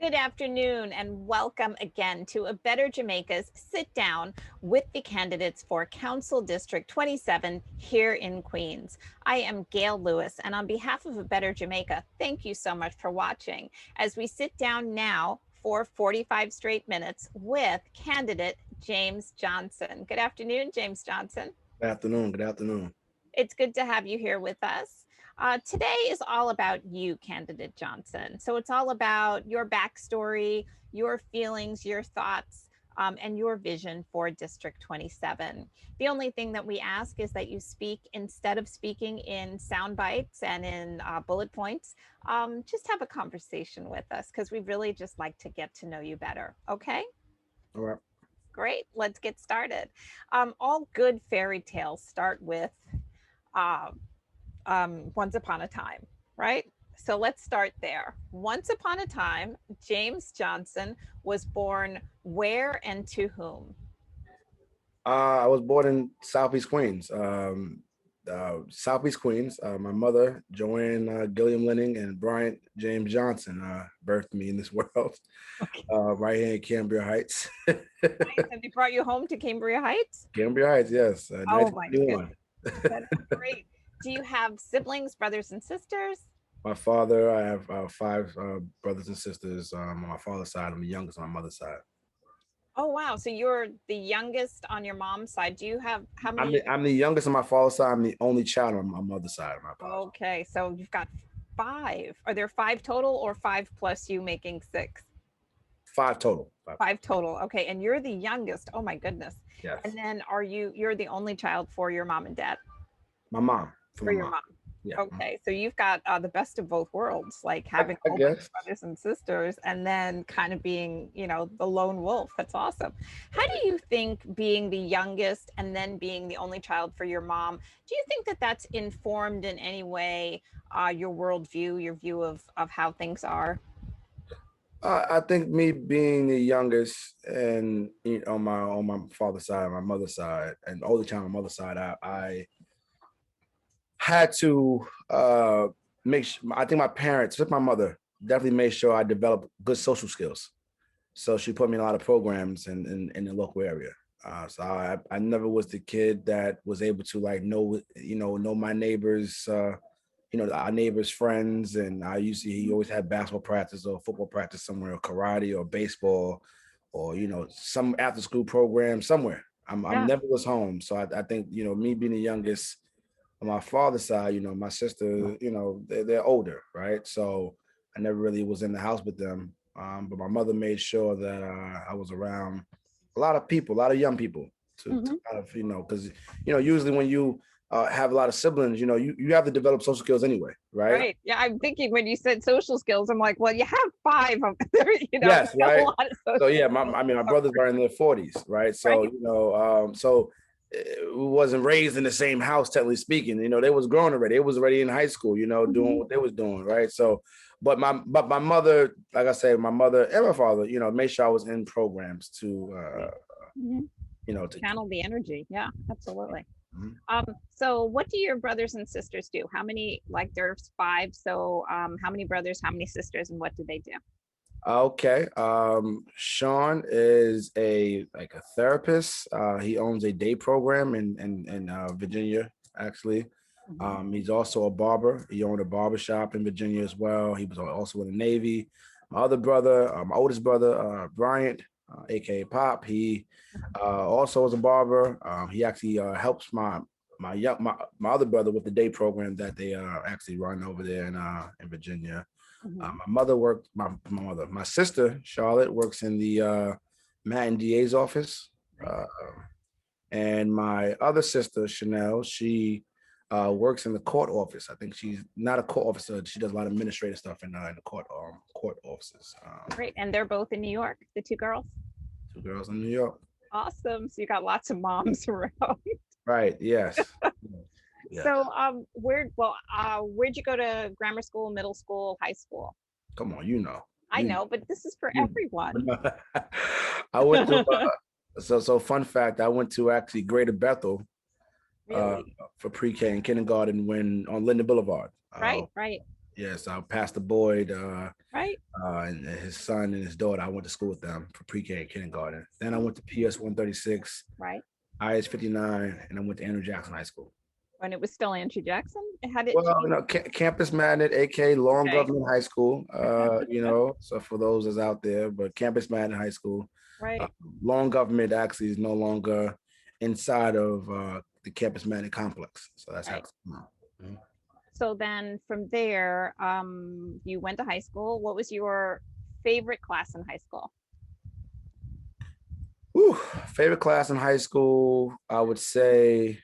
Good afternoon and welcome again to A Better Jamaica's Sit Down with the candidates for Council District 27 here in Queens. I am Gail Lewis, and on behalf of A Better Jamaica, thank you so much for watching as we sit down now for 45 straight minutes with candidate James Johnson. Good afternoon, James Johnson. Good afternoon. Good afternoon. It's good to have you here with us. Today is all about you, candidate Johnson. So it's all about your backstory, your feelings, your thoughts, and your vision for District 27. The only thing that we ask is that you speak, instead of speaking in sound bites and in bullet points, just have a conversation with us because we really just like to get to know you better. Okay? All right. Great. Let's get started. All good fairy tales start with uh, Once Upon a Time, right? So let's start there. Once upon a time, James Johnson was born where and to whom? I was born in Southeast Queens. Southeast Queens. My mother, Joanne Gilliam Lenning, and Bryant James Johnson birthed me in this world, Okay. right here in Cambria Heights. And they brought you home to Cambria Heights? Cambria Heights, yes, Oh my 1991. goodness. That is great. Do you have siblings, brothers and sisters? My father, I have five brothers and sisters. On my father's side, I'm the youngest on my mother's side. Oh wow. So you're the youngest on your mom's side. Do you have how many? I'm the youngest on my father's side. I'm the only child on my mother's side. My apologies. Okay, so you've got five. Are there five total or five plus you making six? Five total. Five total. Okay, and you're the youngest. Oh my goodness. And Yes. then you're the only child for your mom and dad? My mom. For For my your mom. mom. Yeah. Okay, so you've got the best of both worlds, like having I a whole bunch guess. of brothers and sisters, and then kind of being, the lone wolf. That's awesome. How do you think being the youngest and then being the only child for your mom, do you think that that's informed in any way your worldview, your view of how things are? I think me being the youngest and on my father's side, my mother's side, and only child on my mother's side, I had to make. I think my parents, with my mother, definitely made sure I developed good social skills. So she put me in a lot of programs in the local area. So I never was the kid that was able to like know my neighbors, our neighbors' friends. And he always had basketball practice or football practice somewhere, or karate or baseball, or some after school program somewhere. I'm Yeah. never was home. So I think me being the youngest on my father's side, my sister, they're older, right? So I never really was in the house with them. But my mother made sure that I was around a lot of people, a lot of young people to Mhm. kind of, because, usually when you have a lot of siblings, you have to develop social skills anyway, right? Right. Yeah, I'm thinking when you said social skills, I'm like, well, you have five of them, Yes, a right. lot of So social yeah, skills. my brothers are in their 40s, right? So Right. we wasn't raised in the same house, technically speaking. They was grown already. It was already in high school, doing Mhm. what they was doing, right? So, but my mother, like I said, my mother and my father, made sure I was in programs Right. Mhm. to. Channel the energy. Yeah, absolutely. Mhm. So what do your brothers and sisters do? How many, like there's five, so how many brothers, how many sisters, and what do they do? Okay. Sean is a therapist. He owns a day program in Virginia, actually. Mhm. He's also a barber. He owned a barber shop in Virginia as well. He was also in the Navy. My other brother, my oldest brother, Bryant, aka Pop, he also was a barber. He actually helps my other brother with the day program that they actually run over there in Virginia. Mhm. My mother worked. My sister Charlotte works in the Matt and DA's office, Right. uh, and my other sister Chanel, she works in the court office. I think she's not a court officer. She does a lot of administrative stuff in the court offices. Great. And they're both in New York, the two girls. Two girls in New York. Awesome. So you got lots of moms around. Right. Yes. Yes. So where'd you go to grammar school, middle school, high school? Come on. I You know, but this is for you. everyone. I went to. So fun fact. I went to actually Greater Bethel uh, Really? for pre-K and kindergarten when on Linden Boulevard. Right, right. Yes, Pastor Boyd, right? and his son and his daughter. I went to school with them for pre-K and kindergarten. Then I went to PS 136, Right. IS 59, and I went to Andrew Jackson High School. When it was still Andrew Jackson, had it Well, changed? Campus Magnet, aka Long Okay. Government High School. So for those that's out there, but Campus Magnet High School, uh, Right. Long Government actually is no longer inside of the Campus Magnet complex. So that's how Right. it's come out. Mhm. So then from there, you went to high school. What was your favorite class in high school? Whew, favorite class in high school, I would say,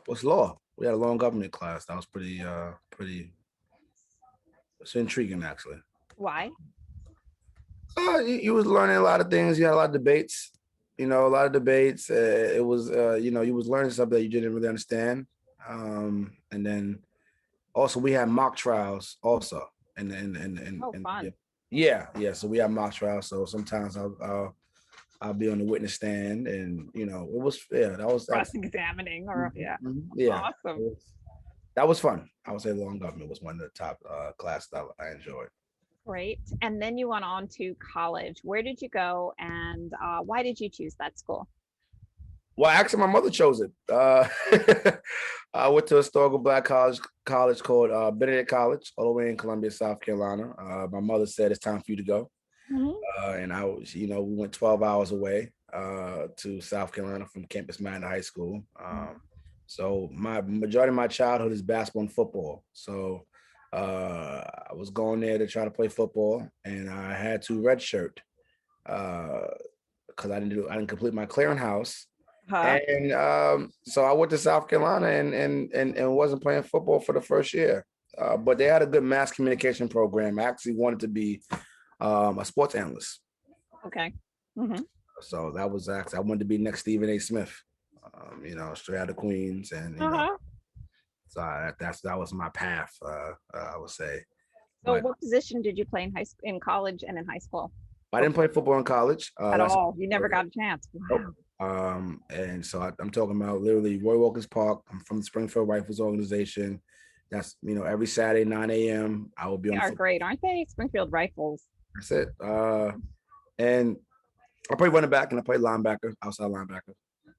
was law. We had a long government class. That was pretty. It's intriguing actually. Why? You was learning a lot of things. You had a lot of debates. A lot of debates. It was, you was learning something that you didn't really understand. And then also we had mock trials also, Oh, and fun. yeah. So we had mock trials. So sometimes I'll be on the witness stand, and it was that was Cross actually examining, or yeah, yeah. awesome. That was fun. I would say long government was one of the top classes that I enjoyed. Great. And then you went on to college. Where did you go, and why did you choose that school? Well, actually, my mother chose it. I went to a historical black college called Benedict College, all the way in Columbia, South Carolina. My mother said it's time for you to go, Mhm. and I was, we went 12 hours away to South Carolina from Campus Manor High School. So my majority of my childhood is basketball and football. So I was going there to try to play football, and I had to redshirt because I didn't complete my clearinghouse. Huh? And so I went to South Carolina and wasn't playing football for the first year. But they had a good mass communication program. I actually wanted to be a sports analyst. Okay. Hmm. So that was actually, I wanted to be next Stephen A. Smith, straight out of Queens. And, Uh-huh. so that was my path, I would say. So But what position did you play in in college and in high school? I Or didn't play football in college. at That's all? You never got a chance. Nope. Wow. And so I'm talking about literally Roy Wilkins Park. I'm from the Springfield Rifles organization. That's every Saturday 9 a.m. I will be They on the are football. great, aren't they? Springfield Rifles. That's it. And I play running back and I play linebacker, outside linebacker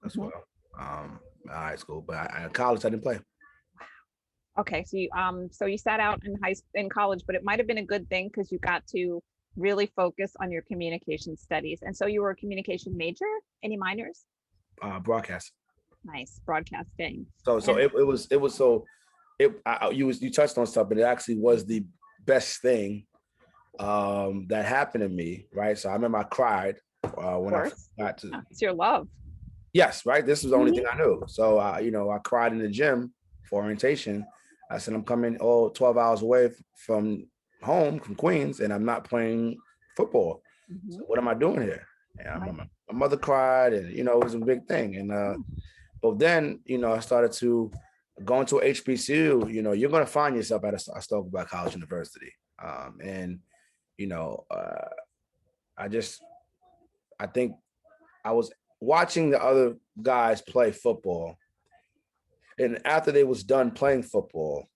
as Mhm. well. High school, but college I didn't play. Okay, so you sat out in in college, but it might have been a good thing because you got to really focus on your communication studies. And so you were a communication major. Any minors? Broadcast. Nice, broadcasting. So And it was so you touched on something. It actually was the best thing that happened to me, right? So I remember I cried of when I course, got to. yeah, it's your love. Yes, right. This was the only thing Mhm. I knew. So I cried in the gym for orientation. I said I'm coming 12 hours away from home, from Queens, and I'm not playing football. Mhm. So what am I doing here? And Right. my mother cried, and it was a big thing. And but then I started to go into HBCU. You're going to find yourself at a Stoke Black College University, and you know, uh, I just I think I was watching the other guys play football, and after they was done playing football,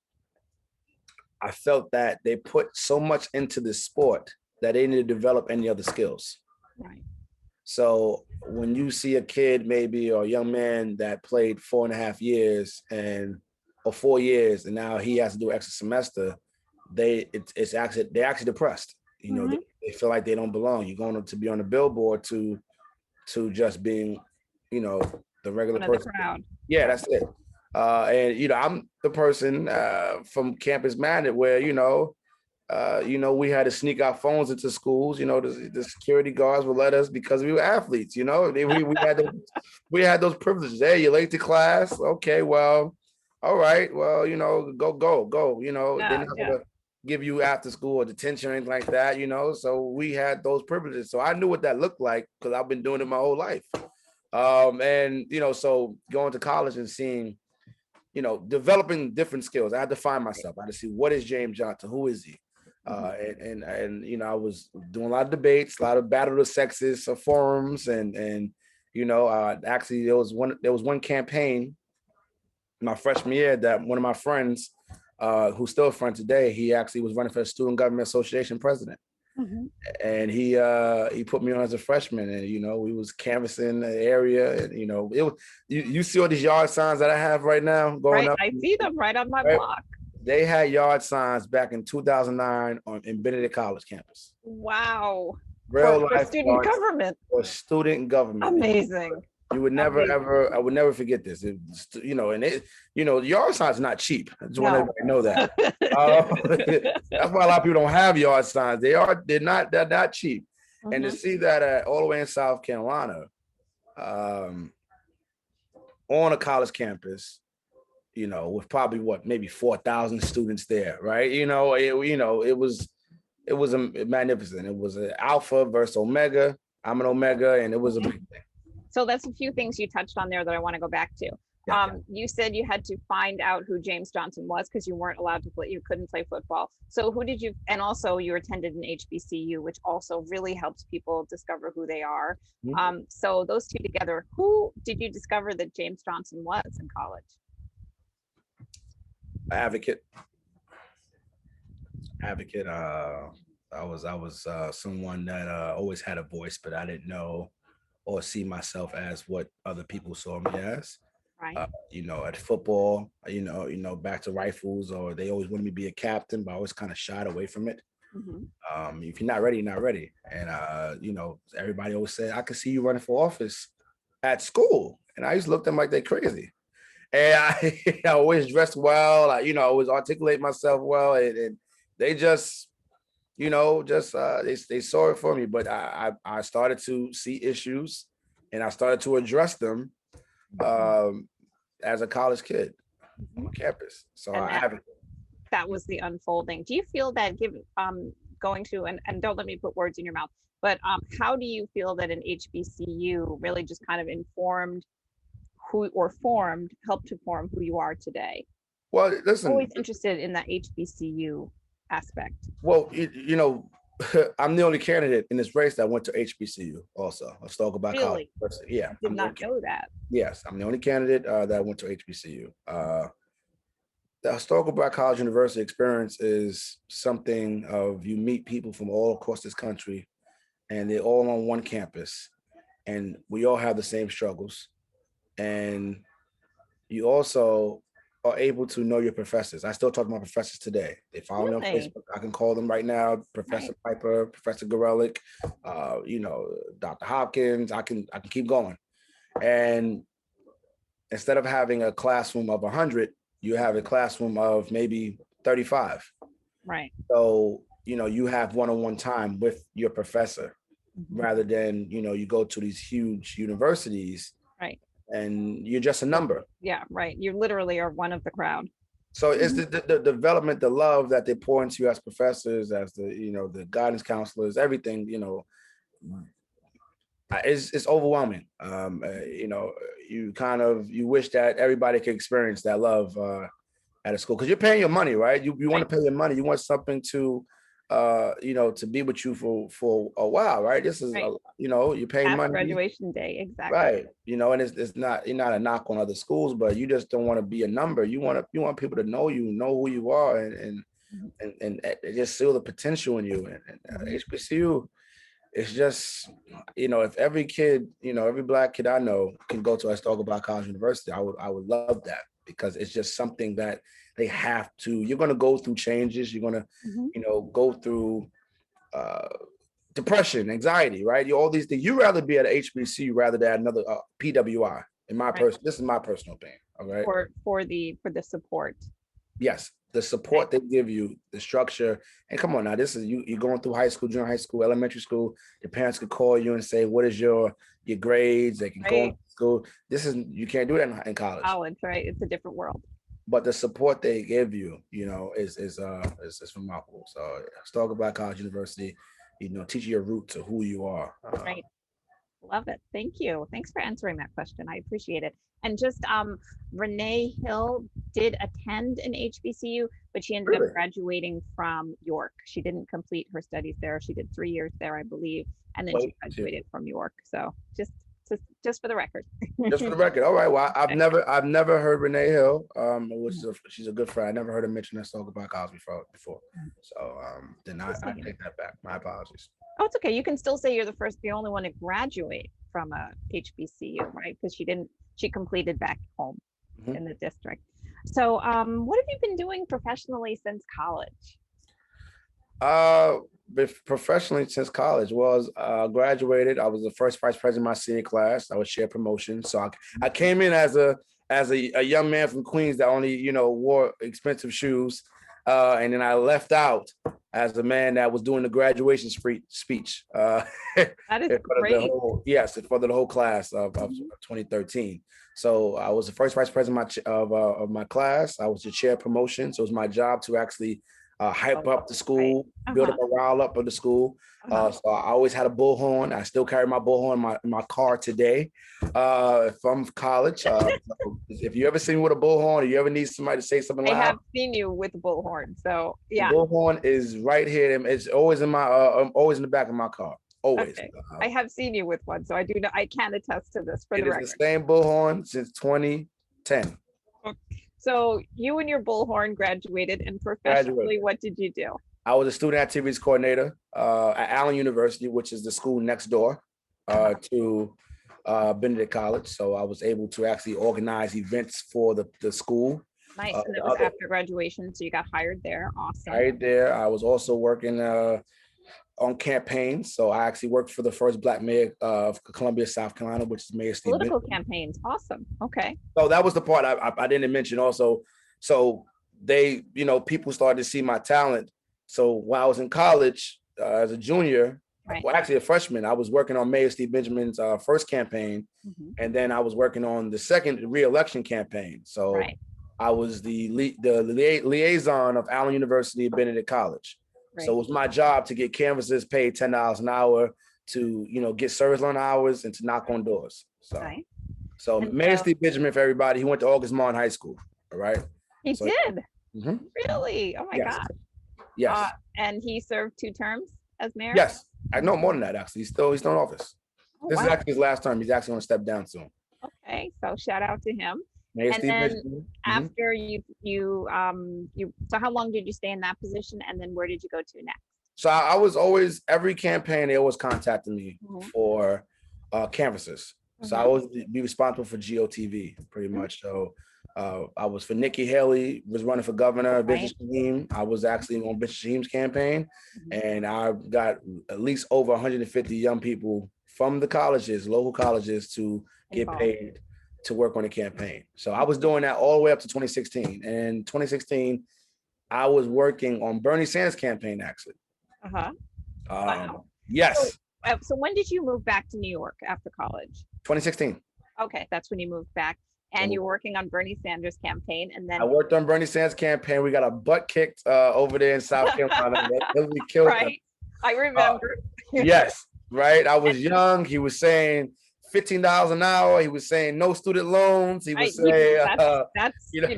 I felt that they put so much into the sport that they need to develop any other skills. Right. So when you see a kid maybe or a young man that played 4.5 years or 4 years and now he has to do extra semester, they're actually depressed. Mhm. They feel like they don't belong. You're going to be on the billboard to just being, the regular One of the person. crowd. Yeah, Yeah. that's it. And I'm the person from Campus Magnet where we had to sneak our phones into schools. The security guards would let us because we were athletes. We had those privileges. Hey, you're late to class. Okay, well, all right. Well, go. They're Yeah. not Yeah. gonna give you after school or detention or anything like that. So we had those privileges. So I knew what that looked like because I've been doing it my whole life. And so going to college and seeing, developing different skills. I had to find myself. I had to see what is James Johnson, who is he, Mhm. and I was doing a lot of debates, a lot of battle of the sexes forums, and actually there was one campaign my freshman year that one of my friends who's still a friend today. He actually was running for the Student Government Association president. Mhm. And he put me on as a freshman, and we was canvassing the area, and it was you see all these yard signs that I have right now going Right. up. I see them right on my Right? block. They had yard signs back in 2009 in Benedict College campus. Wow. Real For life student yard government. for student government. Amazing. You would never Amazing. ever, I would never forget this. And the yard signs not cheap. I just want No. everybody to know that. That's why a lot of people don't have yard signs. They're not cheap. And to Mhm. see that all the way in South Carolina, on a college campus, with probably maybe 4,000 students there, right? It was magnificent. It was an alpha versus omega. I'm an omega, and it was a big thing. So that's a few things you touched on there that I want to go back to. Yeah. You said you had to find out who James Johnson was because you weren't allowed to play, you couldn't play football. So who did you, and also you attended an HBCU, which also really helps people discover who they are. Mhm. So those two together, who did you discover that James Johnson was in college? Advocate. I was someone that always had a voice, but I didn't know or see myself as what other people saw me as. Right. At football, back to rifles, or they always wanted me to be a captain, but I always kind of shied away from it. Mm-hmm. If you're not ready, you're not ready. And everybody always said, I could see you running for office at school. And I used to look at them like they're crazy. And I always dressed well. I always articulate myself well. And they just, they saw it for me. But I started to see issues, and I started to address them as a college kid on campus. So And I haven't. that was the unfolding. Do you feel that given going to, and don't let me put words in your mouth, but how do you feel that an HBCU really just kind of informed helped to form who you are today? Well, listen. Always interested in that HBCU aspect. Well, I'm the only candidate in this race that went to HBCU also. Let's talk about Really? college. Yeah. I did not know that. Yes, I'm the only candidate that went to HBCU. The historical Black College University experience is something of you meet people from all across this country, and they're all on one campus, and we all have the same struggles. And you also are able to know your professors. I still talk to my professors today. They follow me on Facebook. I can call them right now, Professor Piper, Professor Gorelick, Dr. Hopkins. I can keep going. And instead of having a classroom of 100, you have a classroom of maybe 35. Right. So, you have one-on-one time with your professor rather than, you go to these huge universities. Right. And you're just a number. Yeah, right. You literally are one of the crowd. So it's the development, the love that they pour into you as professors, as the guidance counselors, everything, it's overwhelming. You wish that everybody could experience that love at a school, because you're paying your money, right? You want to pay your money. You want something to to be with you for a while, right? This is you're paying money. Graduation day, exactly. Right. And it's not, you're not a knock on other schools, but you just don't want to be a number. You want people to know you, know who you are, and just feel the potential in you. And HBCU, it's just, if every kid, every Black kid I know can go to Historical Black College University, I would love that, because it's just something that they have to. You're going to go through changes. You're going to, go through depression, anxiety, right? All these things. You rather be at a HBCU rather than another PWI. This is my personal opinion. All right. For the support. Yes, the support they give you, the structure, and come on now, this is you're going through high school, junior high school, elementary school. The parents could call you and say, "What is your grades?" They can call school. You can't do that in college. College, right? It's a different world. But the support they give you, is remarkable. So let's talk about College University. Teach you your root to who you are. Right. Love it. Thank you. Thanks for answering that question. I appreciate it. And just Renee Hill did attend an HBCU, but she ended up graduating from York. She didn't complete her studies there. She did 3 years there, I believe, and then she graduated from York. So just Just for the record. Just for the record. All right. Well, I've never heard Renee Hill, which is she's a good friend. I never heard her mention that song about Cosby before. So then I take that back. My apologies. Oh, it's okay. You can still say you're the only one to graduate from a HBCU, right? Because she completed back home in the district. So, what have you been doing professionally since college? Professionally since college was graduated. I was the first vice president of my senior class. I was chair promotion. So I came in as a young man from Queens that only wore expensive shoes, and then I left out as a man that was doing the graduation speech. That is great. In front of the whole class of 2013. So I was the first vice president of my class. I was the chair promotion. So it was my job to actually hype up the school, build a morale up of the school. So I always had a bullhorn. I still carry my bullhorn in my car today from college. So if you ever see me with a bullhorn, or you ever need somebody to say something loud, I have seen you with a bullhorn. So yeah, the bullhorn is right here. It's always in my always in the back of my car. Always. Okay. I have seen you with one, so I do know. I can attest to this for the record. It is the same bullhorn since 2010. So you and your bullhorn graduated, and professionally, what did you do? I was a student activities coordinator at Allen University, which is the school next door to Benedict College. So I was able to actually organize events for the school. Nice. And it was after graduation, so you got hired there. Awesome. Hired there. I was also working on campaigns. So I actually worked for the first Black mayor of Columbia, South Carolina, which is Mayor Steve. Political campaigns. Awesome. Okay. So that was the part I didn't mention also. So they, people started to see my talent. So while I was in college as a junior, well, actually a freshman, I was working on Mayor Steve Benjamin's first campaign. And then I was working on the second re-election campaign. So I was the liaison of Allen University and Benedict College. So it was my job to get canvassers paid $10 an hour to, get service learning hours and to knock on doors. So Mayor Steve Benjamin, for everybody, he went to August Martin High School. All right. He did? Really? Oh my gosh. Yes. And he served 2 terms as mayor? Yes. I know more than that, actually. He's still in office. This is actually his last term. He's actually going to step down soon. Okay. So shout out to him. Mayor and Steve then Benjamin. after so how long did you stay in that position, and then where did you go to next? So I was always, every campaign, they always contacted me for canvassers. So I always be responsible for GOTV pretty much. So I was for Nikki Haley, was running for governor, Bishop Shaheem. I was actually on Bishop Shaheem's campaign, and I got at least over 150 young people from the colleges, local colleges, to get paid to work on the campaign. So I was doing that all the way up to 2016. And 2016, I was working on Bernie Sanders' campaign, actually. Wow. Yes. So when did you move back to New York after college? 2016. Okay, that's when you moved back. And you were working on Bernie Sanders' campaign, and then I worked on Bernie Sanders' campaign. We got a butt kicked over there in South Carolina. We killed them. I remember. Yes, right. I was young. He was saying $15 an hour. He was saying no student loans. He was saying that's amazing.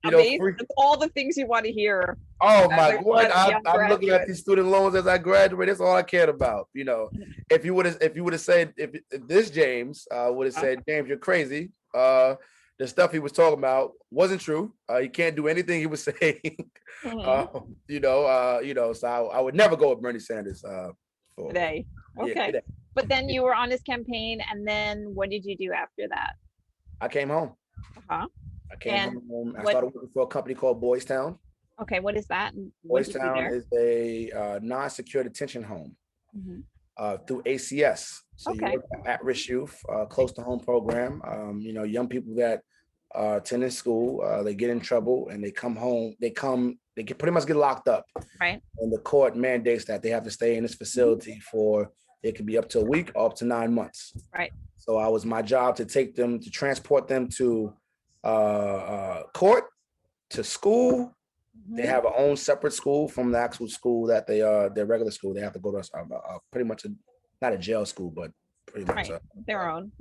That's all the things you want to hear. Oh my God! I'm looking at these student loans as I graduate. That's all I cared about. If you would have said if this James would have said, James, you're crazy. The stuff he was talking about wasn't true. He can't do anything he was saying. So I would never go with Bernie Sanders today. Okay. Yeah, today. But then you were on his campaign, and then what did you do after that? I came home. I came home. I started working for a company called Boys Town. Okay, what is that? Boys Town is a non-secure detention home through ACS. So you work at-risk youth, close to home program. Young people that attend school, they get in trouble and they come home. They pretty much get locked up. Right. And the court mandates that they have to stay in this facility for, it could be up to a week or up to 9 months. Right. So it was my job to transport them to court, to school. They have a own separate school from the actual school that they their regular school. They have to go to pretty much not a jail school, but pretty much their own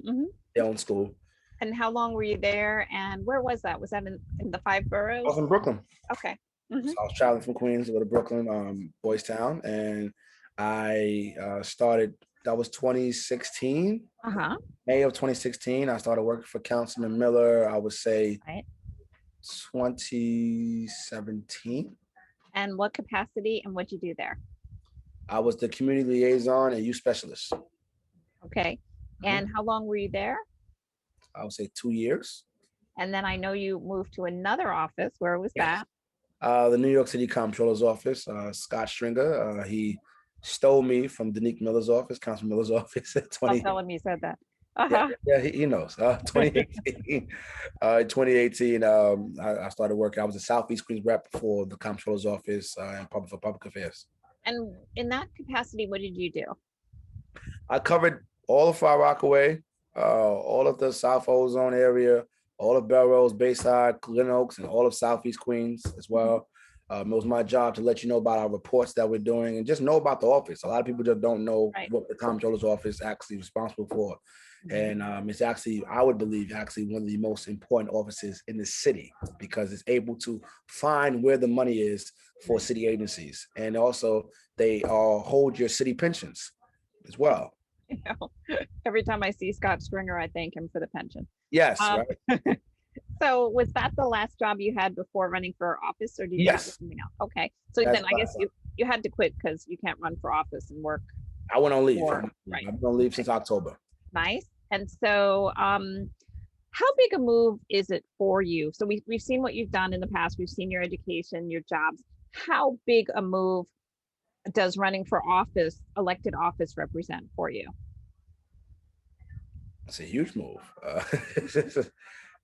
their own school. And how long were you there? And where was that? Was that in the 5 boroughs? I was in Brooklyn. Okay. So I was traveling from Queens to go to Brooklyn, Boys Town, and I started that was 2016. Uh-huh. May of 2016. I started working for Councilman Miller, I would say Right. 2017. And what capacity and what'd you do there? I was the community liaison and youth specialist. Okay. Mhm. And how long were you there? I would say 2 years. And then I know you moved to another office. Where was Yes. that? The New York City Comptroller's office, Scott Stringer. He stole me from Danique Miller's office, Councilman Miller's office at I'll 20. tell him you said that. Yeah, Uh-huh. yeah, he knows. 2018. 2018, I started working. I was a Southeast Queens rep for the Comptroller's office for public affairs. And in that capacity, what did you do? I covered all of Far Rockaway, all of the South Ozone area, all of Belrose, Bayside, Glen Oaks, and all of Southeast Queens as well. It was my job to let you know about our reports that we're doing and just know about the office. A lot of people just don't know Right. what the Comptroller's office actually is responsible for. And it's actually, I would believe, actually one of the most important offices in the city because it's able to find where the money is for city agencies. And also they hold your city pensions as well. You know, every time I see Scott Stringer, I thank him for the pension. Yes, Um, right. So was that the last job you had before running for office, or did you have Yes, something else? Okay. So that's then I guess right. you had to quit because you can't run for office and work I went on leave. for, I've right. been on leave Okay. since October. Nice. And so how big a move is it for you? So we've seen what you've done in the past. We've seen your education, your jobs. How big a move does running for office, elected office, represent for you? It's a huge move.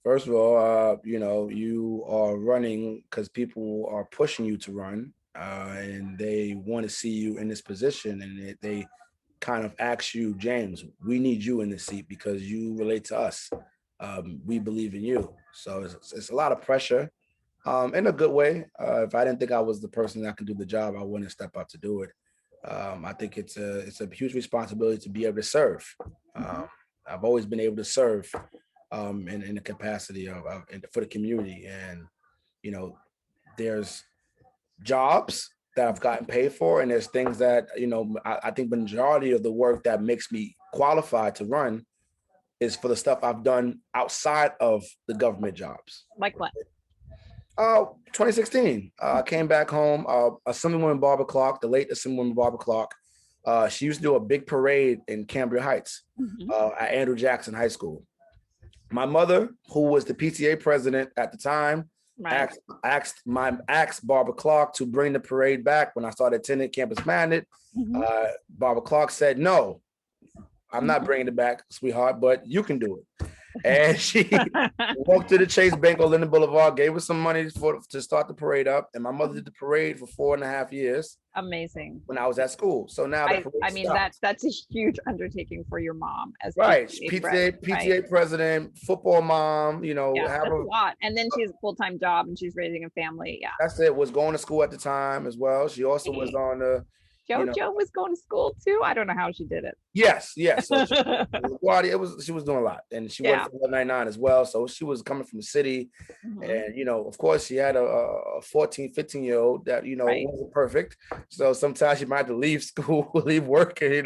First of all, you are running because people are pushing you to run, and they want to see you in this position, and they kind of ask you, James, we need you in this seat because you relate to us. We believe in you. So it's a lot of pressure, in a good way. If I didn't think I was the person that could do the job, I wouldn't step up to do it. I think it's a huge responsibility to be able to serve. Mhm. I've always been able to serve in the capacity for the community, and you know, there's jobs that I've gotten paid for, and there's things that I think the majority of the work that makes me qualified to run is for the stuff I've done outside of the government jobs. Like what? 2016, I came back home. Assemblywoman Barbara Clark, the late Assemblywoman Barbara Clark, she used to do a big parade in Cambria Heights Mhm. at Andrew Jackson High School. My mother, who was the PTA president at the time, Right. asked Barbara Clark to bring the parade back when I started attending Campus Magnet. Mhm. Barbara Clark said, "No, I'm not bringing it back, sweetheart, but you can do it." And she walked to the Chase Bank on Linden Boulevard, gave us some money to start the parade up. And my mother did the parade for 4.5 years Amazing. when I was at school. So now the parade I mean stopped. that's a huge undertaking for your mom as Right. PTA PTA, president, right? president, football mom, Yeah, have that's a a lot. And then she has a full-time job and she's raising a family. Yeah. that's it, was going to school at the time as well. She also was Hey, on the, you know, JoJo was going to school too. I don't know how she did yes, yes. So it. she was doing a lot. And she worked Yeah. for 99 as well. So she was coming from the city. Mhm. And, of course, she had a 14, 15-year-old that, Right. wasn't perfect. So sometimes she might have to leave school, leave work, and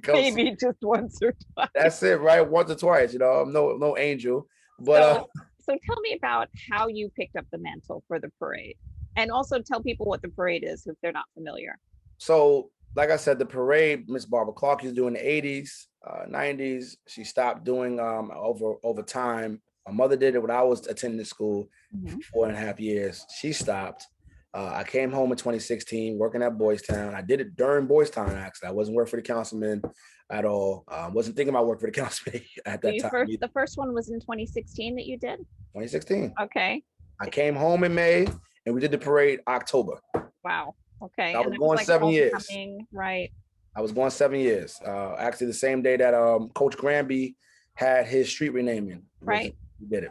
come see. Maybe just once or twice. That's it, right? Once or twice, I'm no angel. But So tell me about how you picked up the mantle for the parade. And also tell people what the parade is if they're not familiar. so, like I said, the parade, Miss Barbara Clark used to do in the 80s, 90s. She stopped doing over time. My mother did it when I was attending the school Mhm. for 4.5 years. She stopped. I came home in 2016, working at Boys Town. I did it during Boys Town, actually. I wasn't working for the councilman at all. Wasn't thinking about working for the councilman at So that time. the first one was in 2016 that you did? 2016. Okay. I came home in May, and we did the parade October. Wow. Okay. I And was that was going like 7 years. homecoming, right? I was going 7 years. Actually, the same day that Coach Granby had his street renaming, Right. we did it.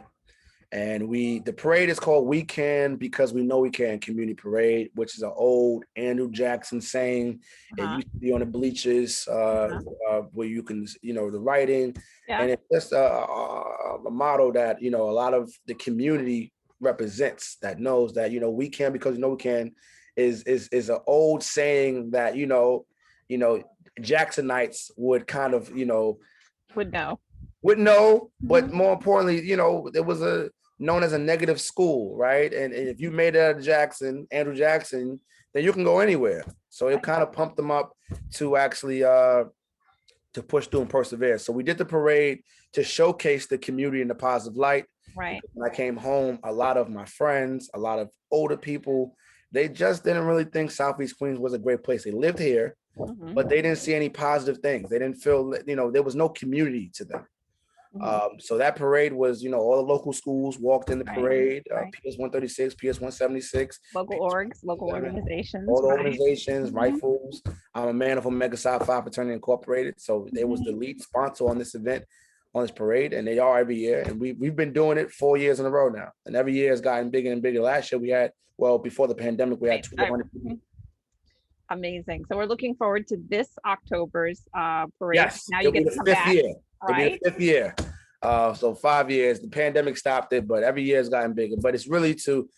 And the parade is called We Can Because We Know We Can Community Parade, which is an old Andrew Jackson saying. It Uh-huh. used to be on the bleachers where you can, the writing. Yeah. And it's just a motto that, a lot of the community represents, that knows that, we can because we know we can is an old saying that, Jacksonites would kind of, Would know. would know, but more importantly, it was known as a negative school, right? And if you made it out of Jackson, Andrew Jackson, then you can go anywhere. So it kind of pumped them up to actually to push through and persevere. So we did the parade to showcase the community in a positive light. Right. When I came home, a lot of my friends, a lot of older people, they just didn't really think Southeast Queens was a great place. They lived here, but they didn't see any positive things. They didn't feel, there was no community to them. So that parade was, all the local schools walked in the parade, PS 136, PS 176, local organizations, all the organizations, rifles. I'm a man of Omega Psi Phi Fraternity Incorporated. So they was the lead sponsor on this event, on this parade, and they are every year. And we've been doing it 4 years in a row now. And every year has gotten bigger and bigger. Last year we had, before the pandemic, we had 200 people. Amazing. So we're looking forward to this October's parade. Yes, now you get to come back. Year. Right? It'll be the 5th year. So 5 years. The pandemic stopped it, but every year has gotten bigger. But it's really to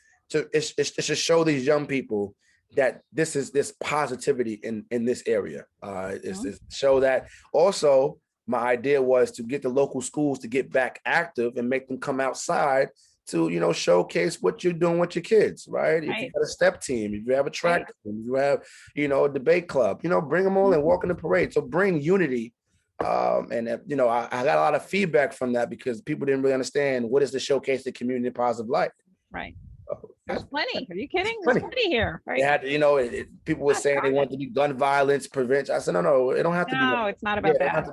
show these young people that this positivity in this area. It's show that. Also, my idea was to get the local schools to get back active and make them come outside to, showcase what you're doing with your kids, right? If you got a step team, if you have a track team, if you have, a debate club, bring them all and walk in the parade. So bring unity. And I got a lot of feedback from that because people didn't really understand what is the showcase the community in positive light. Right. There's plenty. Are you kidding? There's plenty here. Right. They had, people were saying they wanted to be gun violence prevention. I said, no, it don't have to be. No, it's not about that.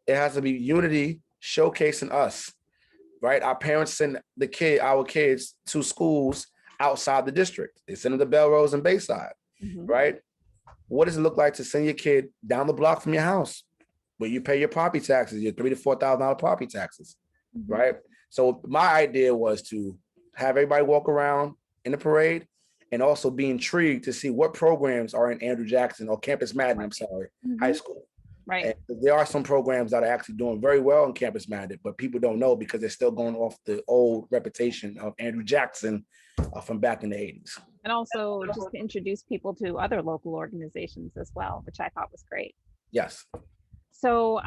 It has to be unity showcasing us, right? Our parents send our kids to schools outside the district. They send them to Belrose and Bayside, right? What does it look like to send your kid down the block from your house, where you pay your property taxes, your $3,000 to $4,000 property taxes, right? So my idea was to have everybody walk around in the parade and also be intrigued to see what programs are in Andrew Jackson or Campus Madden, high school. Right. And there are some programs that are actually doing very well in Campus Madden, but people don't know because they're still going off the old reputation of Andrew Jackson from back in the 80s. And also just to introduce people to other local organizations as well, which I thought was great. Yes. So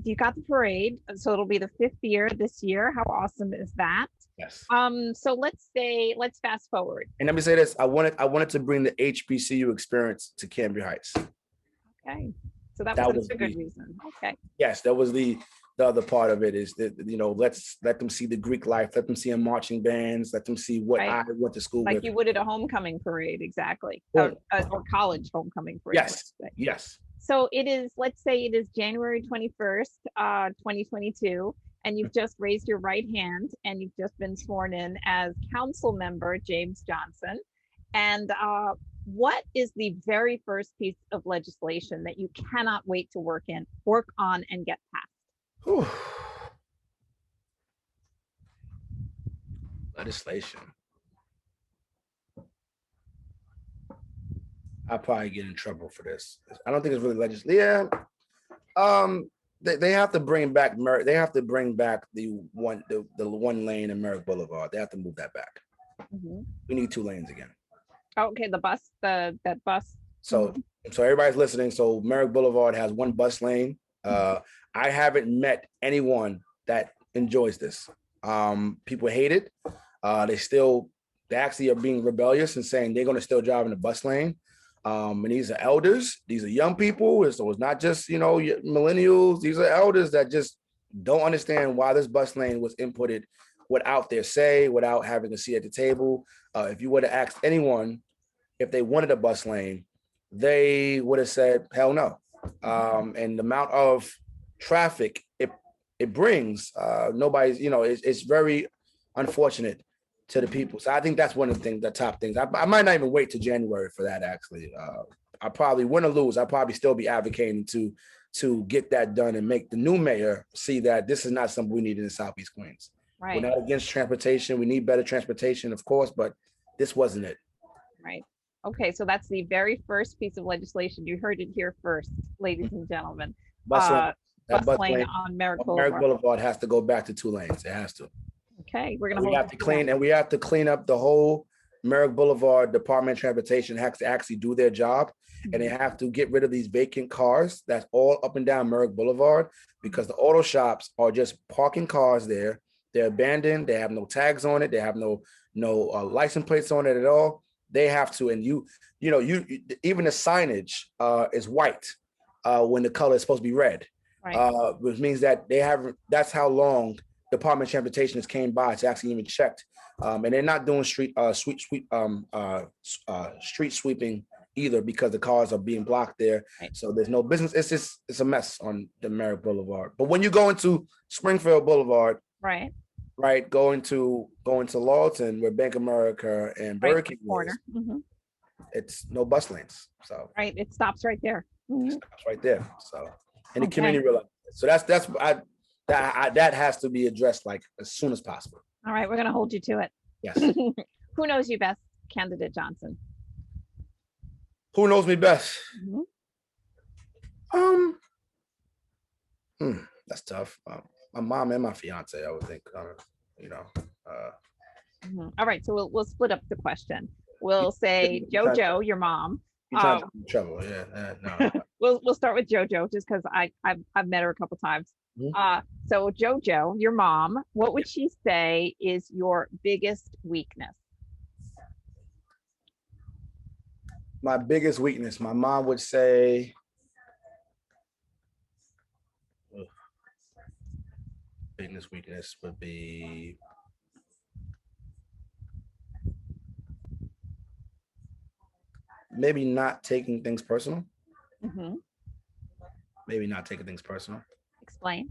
you got the parade. So it'll be the 5th year this year. How awesome is that? Yes. So let's fast forward. And let me say this. I wanted to bring the HBCU experience to Cambria Heights. Okay. So that was a good reason. Okay. Yes, that was the other part of it is that, let's let them see the Greek life, let them see in marching bands, let them see what I went to school with. Like you would at a homecoming parade, exactly. Or college homecoming parade. Yes, yes. So it is, let's say it is January 21st, 2022, and you've just raised your right hand and you've just been sworn in as council member James Johnson. And what is the very first piece of legislation that you cannot wait to work on and get passed? Legislation. I'll probably get in trouble for this. I don't think it's really legislation. Yeah. They have to bring back They have to bring back the one lane in Merrick Boulevard. They have to move that back. We need 2 lanes again. Okay, the bus, that bus. So everybody's listening. So Merrick Boulevard has 1 bus lane. I haven't met anyone that enjoys this. People hate it. They actually are being rebellious and saying they're going to still drive in the bus lane. And these are elders. These are young people. So it's not just, millennials. These are elders that just don't understand why this bus lane was inputted without their say, without having a seat at the table. If you would have asked anyone if they wanted a bus lane, they would have said, hell no. And the amount of traffic it brings, nobody's, it's very unfortunate to the people. So I think that's one of the top things. I might not even wait till January for that, actually. I probably win or lose, I'll probably still be advocating to get that done and make the new mayor see that this is not something we need in Southeast Queens. Right. We're not against transportation. We need better transportation, of course, but this wasn't it. Right. Okay, so that's the very first piece of legislation. You heard it here first, ladies and gentlemen. Bus lane on Merrick Boulevard. Merrick Boulevard has to go back to 2 lanes. It has to. Okay, we're gonna. We have to clean up the whole Merrick Boulevard Department of Transportation has to actually do their job, and they have to get rid of these vacant cars that's all up and down Merrick Boulevard, because the auto shops are just parking cars there. They're abandoned. They have no tags on it. They have no license plates on it at all. They have to, and you even the signage is white when the color is supposed to be red, Right. which means that they have. That's how long Department of Transportation has came by to actually even checked, and they're not doing street sweeping either, because the cars are being blocked there. Right. So there's no business. It's a mess on the Merrick Boulevard. But when you go into Springfield Boulevard, Right. right, going to Lawton, where Bank of America and Right. Burger King Corner. is, it's no bus lanes. So Right. It stops right there. it stops right there. So, and the Okay. community realized. So that has to be addressed like as soon as possible. All right. We're going to hold you to it. Yes. Who knows you best, candidate Johnson? Who knows me best? That's tough. My mom and my fiance, I would think. All right. So we'll split up the question. We'll say JoJo, your mom. You're trying to get in trouble. Yeah. No. We'll start with JoJo just because I've met her a couple times. Mhm. So JoJo, your mom, what would she say is your biggest weakness? My biggest weakness, my mom would say, biggest weakness would be maybe not taking things personal. Maybe not taking things personal. Explain.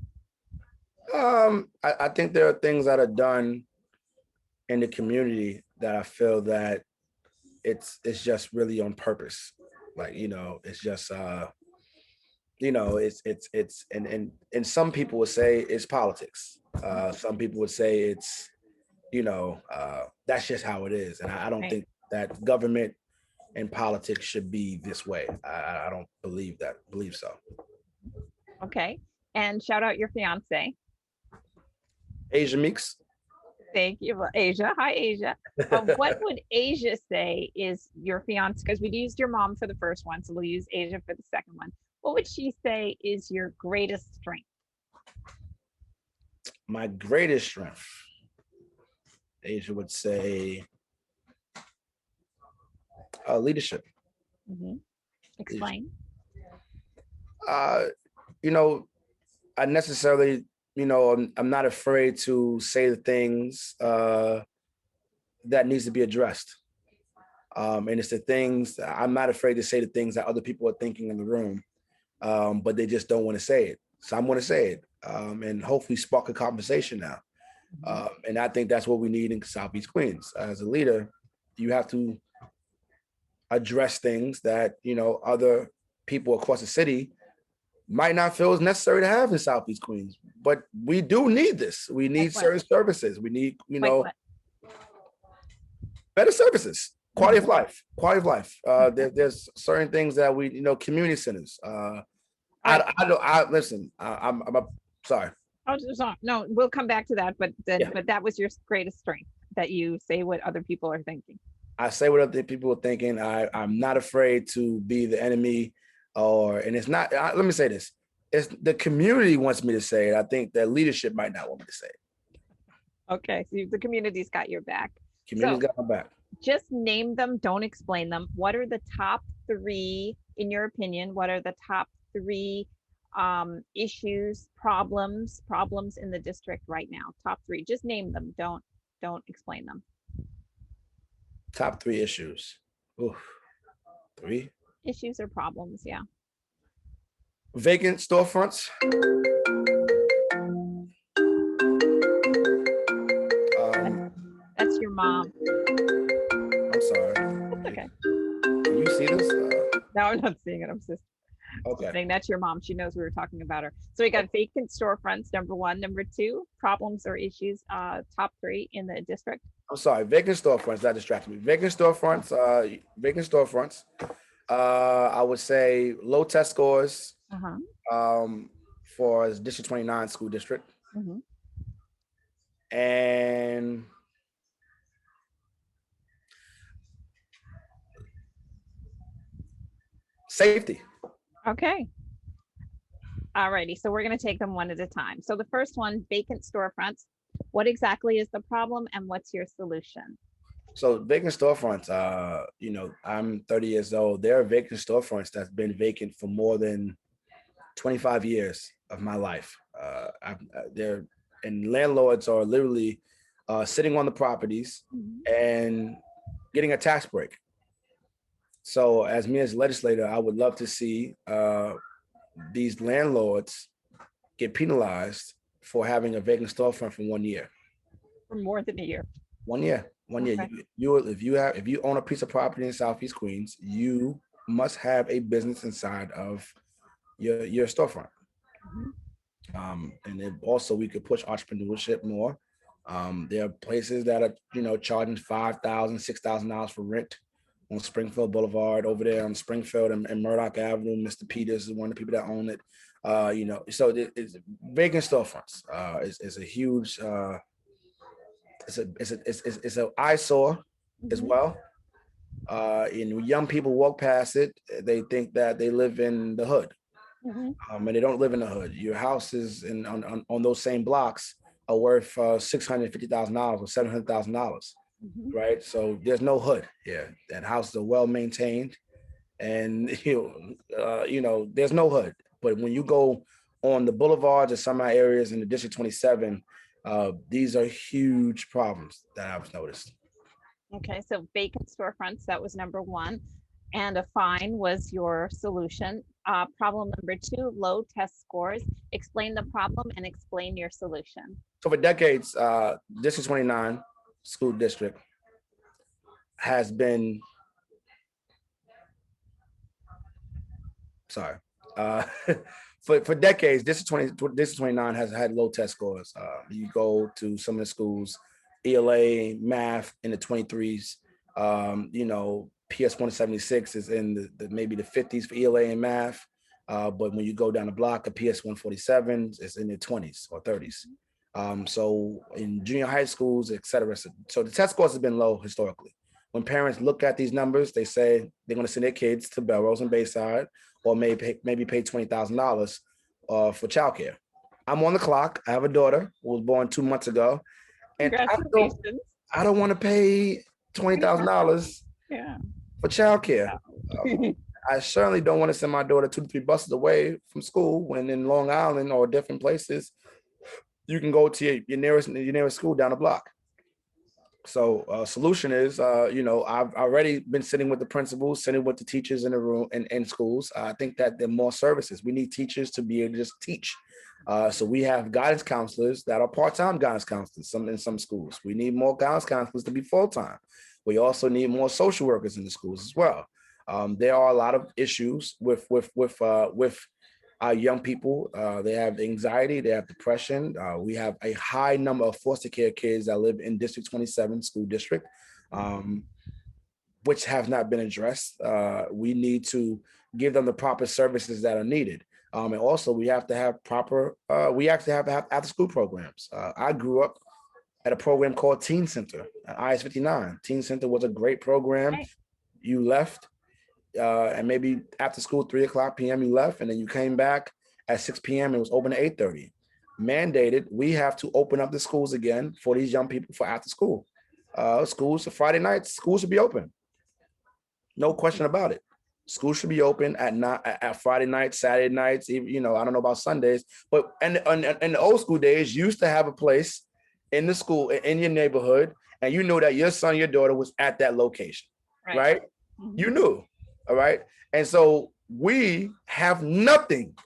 I think there are things that are done in the community that I feel that it's just really on purpose. Like, it's just it's and some people would say it's politics. Some people would say it's that's just how it is. And I don't Right. think that government and politics should be this way. I don't believe so. Okay. And shout out your fiance. Asia Meeks. Thank you, Asia. Hi, Asia. What would Asia say is your fiance? Because we used your mom for the first one, so we'll use Asia for the second one. What would she say is your greatest strength? My greatest strength, Asia would say, leadership. Explain. I necessarily, I'm not afraid to say the things that needs to be addressed. And it's the things, I'm not afraid to say the things that other people are thinking in the room, but they just don't want to say it. So I'm going to say it, and hopefully spark a conversation now. And I think that's what we need in Southeast Queens. As a leader, you have to address things that, other people across the city might not feel is necessary to have in Southeast Queens. But we do need this. We need certain services. We need, better services, quality of life. There's certain things that we, community centers. Listen, I'm sorry. Oh, no, we'll come back to that. But that was your greatest strength, that you say what other people are thinking. I say what other people are thinking. I'm not afraid to be the enemy, and it's not. Let me say this: it's the community wants me to say it. I think that leadership might not want me to say it. Okay, so the community's got your back. Community's got my back. Just name them. Don't explain them. What are the top three, in your opinion? What are the top three issues, problems in the district right now? Top three. Just name them. Don't explain them. Top three issues. Oof. Three issues or problems. Yeah. Vacant storefronts. That's your mom. I'm sorry. That's okay. Can you see this? No, I'm not seeing it. I'm just saying that's your mom. She knows we were talking about her. So we got vacant storefronts, number one. Number two, problems or issues, top three in the district. I'm sorry, vacant storefronts, that distracted me. Vacant storefronts, I would say low test scores for District 29 school district. And Safety. Okay. Alrighty. So we're going to take them one at a time. So the first one, vacant storefronts. What exactly is the problem and what's your solution? So vacant storefronts, I'm 30 years old. There are vacant storefronts that's been vacant for more than 25 years of my life. They're and landlords are literally sitting on the properties and getting a tax break. So, as me as a legislator, I would love to see these landlords get penalized for having a vacant storefront for 1 year. For more than a year. 1 year, 1 year. Okay. If you own a piece of property in Southeast Queens, you must have a business inside of your storefront. Mhm. And then also we could push entrepreneurship more. There are places that are charging $5,000, $6,000 for rent on Springfield Boulevard over there on Springfield and Murdoch Avenue. Mr. Peters is one of the people that own it. So it's vacant storefronts. It's a huge it's an eyesore as Mhm. well. And young people walk past it, they think that they live in the hood. Mhm. And they don't live in the hood. Your houses on those same blocks are worth $650,000 or $700,000, Mhm. right? So there's no hood here. That houses are well maintained, and there's no hood. But when you go on the boulevards or some areas in the District 27, these are huge problems that I've noticed. Okay. So vacant storefronts, that was number one. And a fine was your solution. Problem number two, low test scores. Explain the problem and explain your solution. So for decades, District 29 school district has been sorry. Uh, for decades, this 29 has had low test scores. You go to some of the schools, ELA, math in the 23s. PS 176 is in the maybe the 50s for ELA and math. But when you go down the block, a PS 147 is in the 20s or 30s. So in junior high schools, et cetera. So the test scores have been low historically. When parents look at these numbers, they say they're going to send their kids to Belrose and Bayside, or maybe pay $20,000 for childcare. I'm on the clock. I have a daughter who was born 2 months ago, and Congratulations. I don't want to pay $20,000 Yeah. for childcare. I certainly don't want to send my daughter 2 to 3 buses away from school when in Long Island or different places you can go to your nearest school down the block. So solution is, I've already been sitting with the principals, sitting with the teachers in the room and in schools. I think that there are more services. We need teachers to be able to just teach. So we have guidance counselors that are part-time guidance counselors in some schools. We need more guidance counselors to be full-time. We also need more social workers in the schools as well. There are a lot of issues with our young people. They have anxiety, they have depression. We have a high number of foster care kids that live in District 27 school district, which have not been addressed. We need to give them the proper services that are needed. And also we have to have we actually have to have after school programs. I grew up at a program called Teen Center at IS 59. Teen Center was a great program. Right. You left and maybe after school, 3 o'clock p.m. you left, and then you came back at 6 p.m. It was open at 8:30. Mandated, we have to open up the schools again for these young people for after school. Schools Friday nights, schools should be open. No question about it. School should be open at Friday nights, Saturday nights. Even, I don't know about Sundays, but in the old school days, you used to have a place in the school in your neighborhood, and you know that your son, your daughter was at that location, right? Mhm. You knew, all right. And so we have nothing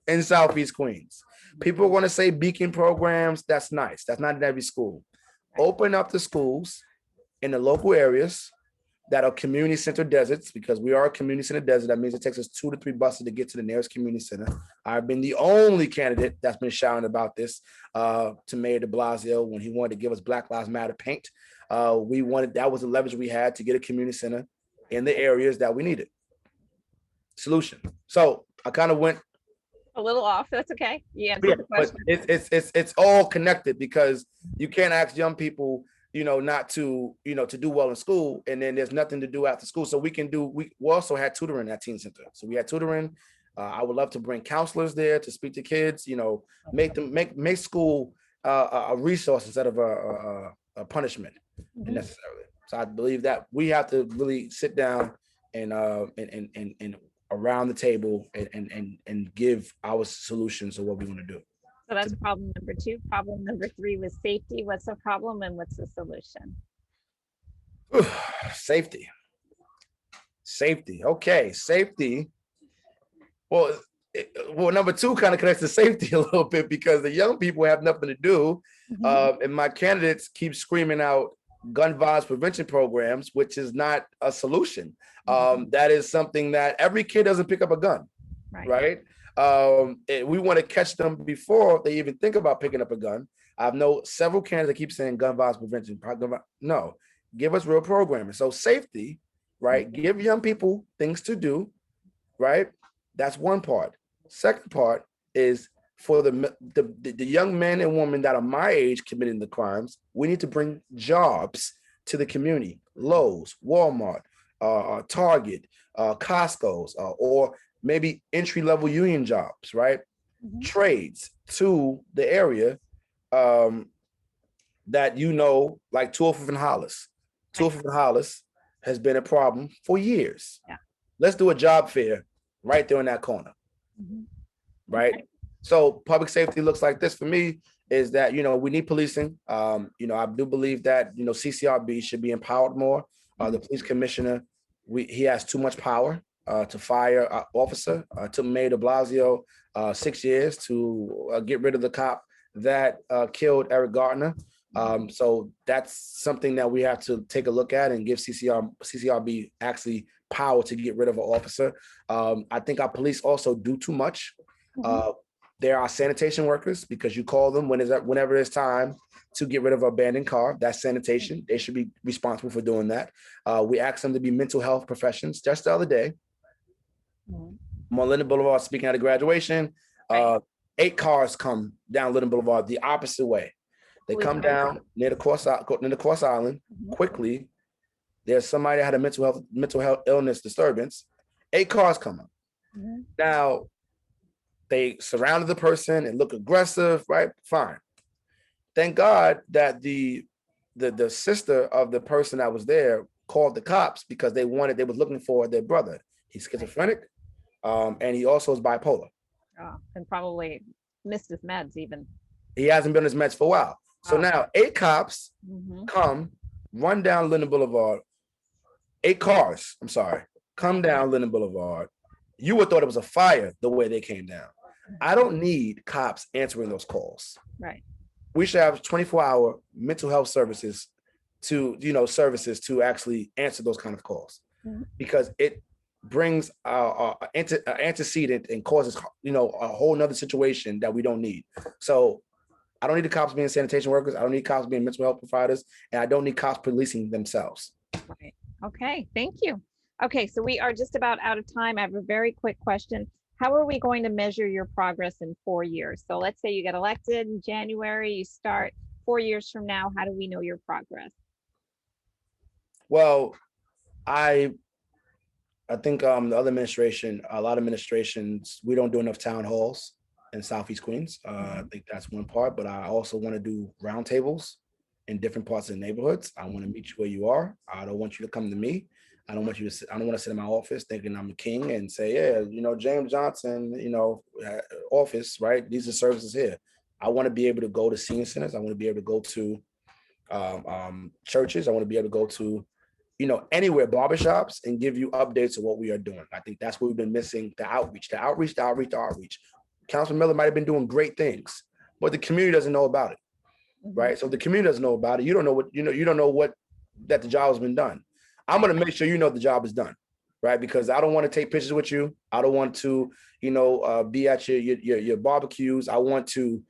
in Southeast Queens. People want to say beacon programs. That's nice. That's not in every school. Open up the schools in the local areas that are community center deserts, because we are a community center desert. That means it takes us 2 to 3 buses to get to the nearest community center. I've been the only candidate that's been shouting about this to Mayor de Blasio when he wanted to give us Black Lives Matter paint. That was the leverage we had to get a community center in the areas that we needed. Solution. So I kind of went A little off. That's okay. You answered the but question. it's all connected, because you can't ask young people not to, to do well in school, and then there's nothing to do after school. So we also had tutoring at teen center. So we had tutoring. I would love to bring counselors there to speak to kids, make school a resource instead of a punishment necessarily. So I believe that we have to really sit down and around the table and give our solutions of what we want to do. So that's problem number 2. Problem number 3 was safety. What's the problem and what's the solution? Safety. Okay, safety. Well, number 2 kind of connects to safety a little bit because the young people have nothing to do. And my candidates keep screaming out gun violence prevention programs, which is not a solution. That is something that every kid doesn't pick up a gun, right? We want to catch them before they even think about picking up a gun. I've known several candidates that keep saying gun violence prevention. No, give us real programming. So safety, right? Give young people things to do, right? That's one part. Second part is for the young men and women that are my age committing the crimes. We need to bring jobs to the community. Lowe's, Walmart, Target, Costco's, or maybe entry-level union jobs, right? Trades to the area that like 205 and Hollis. 205 and Hollis has been a problem for years. Yeah. Let's do a job fair right there in that corner, right? Okay. So public safety looks like this for me is that, we need policing. I do believe that, CCRB should be empowered more. The police commissioner, he has too much power to fire an officer. To Mayor de Blasio 6 years to get rid of the cop that killed Eric Gardner. So that's something that we have to take a look at and give CCRB actually power to get rid of an officer. I think our police also do too much. There are sanitation workers because you call them whenever it's time to get rid of an abandoned car. That's sanitation. They should be responsible for doing that. We asked them to be mental health professions. Just the other day, I'm on Linden Boulevard speaking at a graduation. 8 cars come down Linden Boulevard the opposite way. They come down near the cross island quickly. There's somebody that had a mental health illness disturbance. 8 cars come up. Now, they surrounded the person and look aggressive, right? Fine. Thank God that the sister of the person that was there called the cops because they was looking for their brother. He's schizophrenic, and he also is bipolar. And probably missed his meds even. He hasn't been on his meds for a while. So now 8 cops come, run down Linden Boulevard. 8 cars, come down Linden Boulevard. You would thought it was a fire the way they came down. I don't need cops answering those calls. Right. We should have 24-hour mental health services to actually answer those kind of calls because it brings an antecedent and causes, a whole nother situation that we don't need. So I don't need the cops being sanitation workers. I don't need cops being mental health providers, and I don't need cops policing themselves. Right. Okay. Thank you. Okay. So we are just about out of time. I have a very quick question. How are we going to measure your progress in 4 years? So let's say you get elected in January, you start 4 years from now. How do we know your progress? Well, I think the other administration, a lot of administrations, we don't do enough town halls in Southeast Queens. I think that's one part, but I also want to do roundtables in different parts of the neighborhoods. I want to meet you where you are. I don't want you to come to me. I don't want to sit in my office thinking I'm a king and say, yeah, James Johnson, office, right? These are services here. I want to be able to go to senior centers. I want to be able to go to churches. I want to be able to go to, anywhere, barbershops, and give you updates of what we are doing. I think that's what we've been missing, the outreach. Councilman Miller might have been doing great things, but the community doesn't know about it, right? So if the community doesn't know about it, you don't know what that the job has been done. I'm going to make sure the job is done, right? Because I don't want to take pictures with you. I don't want to, be at your barbecues. I want to,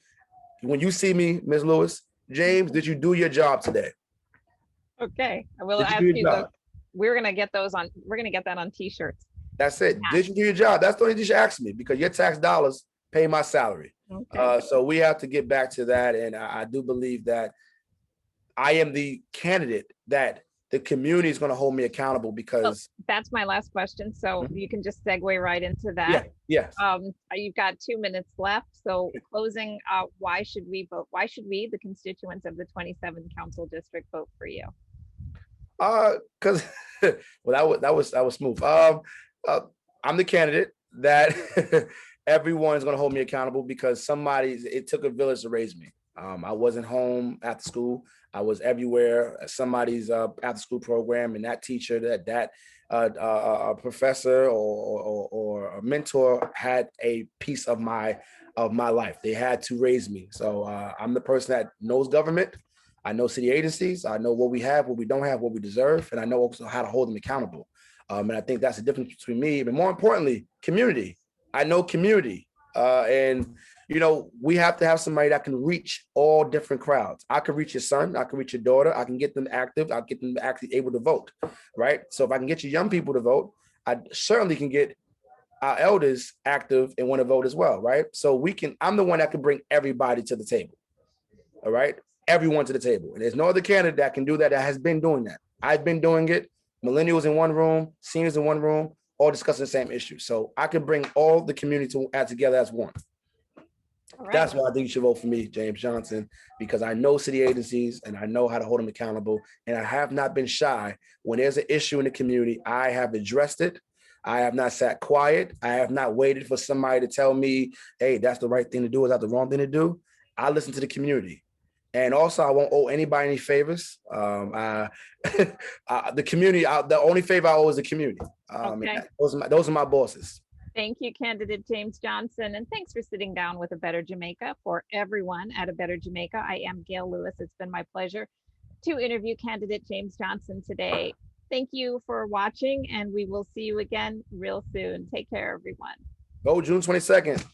when you see me, Ms. Lewis, James, did you do your job today? Okay. I will ask you. We're going to get that on t-shirts. That's it. Yeah. Did you do your job? That's the only thing you should ask me because your tax dollars pay my salary. Okay. So we have to get back to that. And I do believe that I am the candidate that the community is going to hold me accountable So because that's my last question. So Mhm. you can just segue right into Yeah, that. yes. You've got 2 minutes left. So closing, why should we vote? Why should we, the constituents of the 27th Council District, vote for you? Because well, that was smooth. Uh, I'm the candidate that everyone's going to hold me accountable because it took a village to raise me. I wasn't home after school. I was everywhere at somebody's after school program, and that teacher, a professor or a mentor had a piece of my life. They had to raise me. So I'm the person that knows government. I know city agencies. I know what we have, what we don't have, what we deserve, and I know also how to hold them accountable. And I think that's the difference between me, but more importantly, community. I know community, and we have to have somebody that can reach all different crowds. I can reach your son, I can reach your daughter, I can get them active, I'll get them actually able to vote, right? So if I can get your young people to vote, I certainly can get our elders active and want to vote as well, right? So I'm the one that can bring everybody to the table. All right. Everyone to the table. And there's no other candidate that can do that has been doing that. I've been doing it. Millennials in one room, seniors in one room, all discussing the same issue. So I can bring all the community to add together as one. All right. That's why I think you should vote for me, James Johnson, because I know city agencies and I know how to hold them accountable. And I have not been shy. When there's an issue in the community, I have addressed it. I have not sat quiet. I have not waited for somebody to tell me, hey, that's the right thing to do. Is that the wrong thing to do? I listen to the community. And also, I won't owe anybody any favors. The community, the only favor I owe is the community. Okay. Those are my bosses. Thank you, candidate James Johnson. And thanks for sitting down with A Better Jamaica. For everyone at A Better Jamaica, I am Gail Lewis. It's been my pleasure to interview candidate James Johnson today. Thank you for watching, and we will see you again real soon. Take care, everyone. Go June 22nd.